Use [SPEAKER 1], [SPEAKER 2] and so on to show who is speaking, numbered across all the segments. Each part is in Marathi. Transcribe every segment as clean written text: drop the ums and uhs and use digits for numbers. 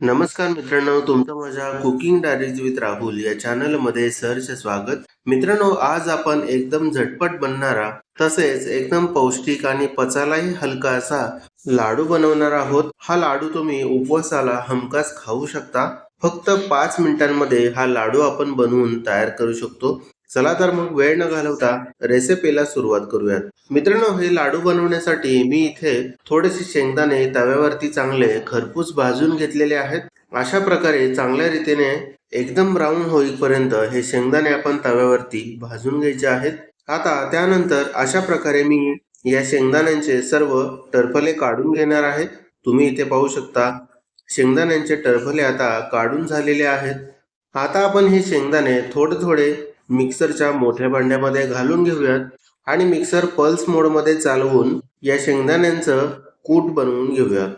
[SPEAKER 1] नमस्कार मित्रांनो, तुमचं माझ्या कुकिंग डायरीज विथ राहुल या चॅनलमध्ये सहर्ष स्वागत. मित्रांनो, आज आपण एकदम झटपट बनणारा तसेच एकदम पौष्टिक आणि पचायलाही हलका असा लाडू बनवणार आहोत. हा लाडू तुम्ही उपवासाला हमखास खाऊ शकता. फक्त 5 मिनिटांमध्ये हा लाडू आपण बनवून तयार करू शकतो. चला तर मग वेळ न घालवता रेसिपीला सुरुवात करूयात. मित्रांनो, हे लाडू बनवण्यासाठी मी इथे थोडेसे शेंगदाणे तव्यावरती चांगले खरपूस भाजून घेतलेले आहेत. अशा प्रकारे चांगल्या रीतीने एकदम ब्राऊन होईपर्यंत हे शेंगदाणे आपण तव्यावरती भाजून घ्यायचे आहेत. आता त्यानंतर अशा प्रकारे मी या शेंगदाण्यांचे सर्व टरफले काढून घेणार आहे. तुम्ही इथे पाहू शकता शेंगदाण्यांचे टरफले आता काढून झालेले आहेत. आता आपण हे शेंगदाणे थोडे थोडे मिक्सरच्या मोठ्या भांड्यामध्ये घालून घेऊयात आणि मिक्सर पल्स मोडमध्ये चालवून या शेंगदाण्यांचं कूट बनवून घेऊयात.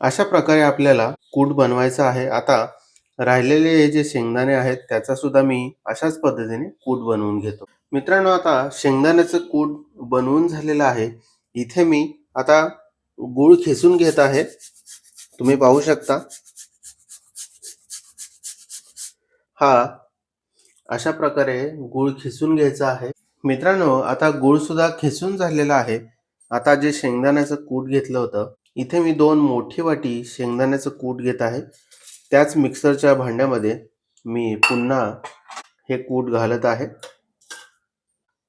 [SPEAKER 1] अशा प्रकारे आपल्याला कूट बनवायचा आहे. आता राहिलेले हे जे शेंगदाणे आहेत त्याचा सुद्धा मी अशाच पद्धतीने कूट बनवून घेतो. मित्रांनो, आता शेंगदाण्याचं कूट बनवून झालेलं आहे. इथे मी आता गूळ खिसून घेत आहे. तुम्ही पाहू शकता हा अशा प्रकारे गूळ खिसून घ्यायचा आहे. मित्रांनो, आता गूळ सुद्धा खिसून झालेला आहे. आता जे शेंगदाण्याचं कूट घेतलं होतं, इथे मी 2 मोठी वाटी शेंगदाण्याचं कूट घेत आहे. त्याच मिक्सरच्या भांड्यामध्ये मी पुन्हा हे कूट घालत आहे.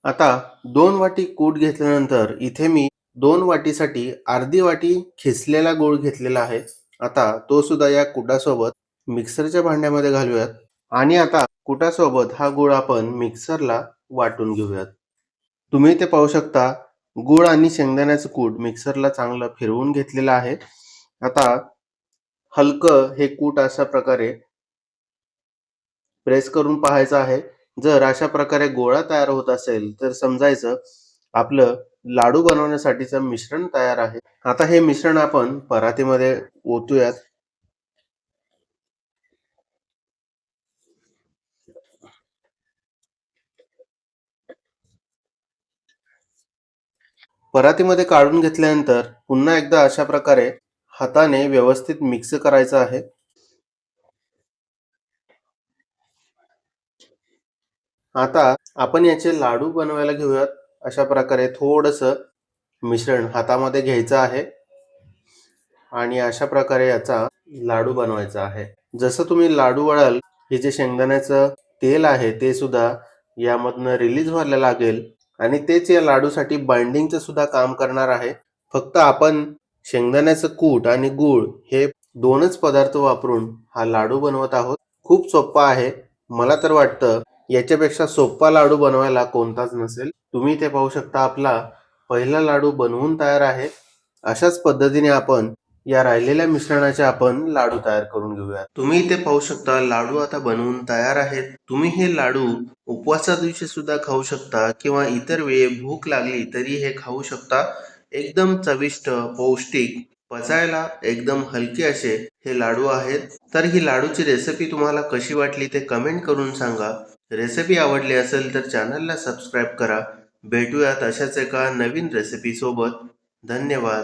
[SPEAKER 1] आता 2 वाटी कूट घेतल्यानंतर इथे मी 2 वाटीसाठी अर्धी वाटी खिसलेला गूळ घेतलेला आहे. आता तो सुद्धा या कुटासोबत मिक्सरच्या भांड्यामध्ये घालूयात आणि आता कुटासोबत हा गूळ आपण मिक्सरला वाटून घेऊयात. तुम्ही इथे पाहू शकता गूळ आणि शेंगदाण्याचं कूट मिक्सरला चांगलं फिरवून घेतलेलं आहे. आता हलकं हे कूट अशा प्रकारे प्रेस करून पाहायचं आहे. जर अशा प्रकारे गोळा तयार होत असेल तर समजायचं आपलं लाडू बनवण्यासाठीचं मिश्रण तयार आहे. आता हे मिश्रण आपण परातीमध्ये ओतूयात. परातीमध्ये काढून घेतल्यानंतर पुन्हा एकदा अशा प्रकारे हाताने व्यवस्थित मिक्स करायचं आहे. आता आपण याचे लाडू बनवायला घेऊयात. अशा प्रकारे थोडंसं मिश्रण हातामध्ये घ्यायचं आहे आणि अशा प्रकारे याचा लाडू बनवायचा आहे. जसं तुम्ही लाडू वळाल, हे जे शेंगदाण्याचं तेल आहे ते सुद्धा यामधनं रिलीज व्हायला लागेल आणि तेच या लाडूसाठी बाइंडिंगचं सुद्धा काम करणार आहे. फक्त आपण शेंगदाण्याचं कूट आणि गूळ हे 2च पदार्थ वापरून हा लाडू बनवत आहोत. खूप सोप्पा आहे. मला तर वाटतं याच्यापेक्षा सोप्पा लाडू बनवायला कोणताच नसेल. तुम्ही इथे पाहू शकता आपला पहिला लाडू बनवून तयार आहे. अशाच पद्धतीने आपण या राहिलेल्या मिश्रणाचे आपण लाडू तयार करून घेऊया. तुम्ही इथे पाहू शकता लाडू आता बनवून तयार आहेत. तुम्ही हे लाडू उपवासा दिवशी सुद्धा खाऊ शकता किंवा इतर वेळी भूक लागली तरी हे खाऊ शकता. एकदम चविष्ट, पौष्टिक, पचायला एकदम हलके असे हे लाडू आहेत. तर ही लाडूची रेसिपी तुम्हाला कशी वाटली ते कमेंट करून सांगा. रेसिपी आवडली असेल तर चॅनलला सबस्क्राईब करा. भेटूयात अशाच एका नवीन रेसिपी सोबत. धन्यवाद.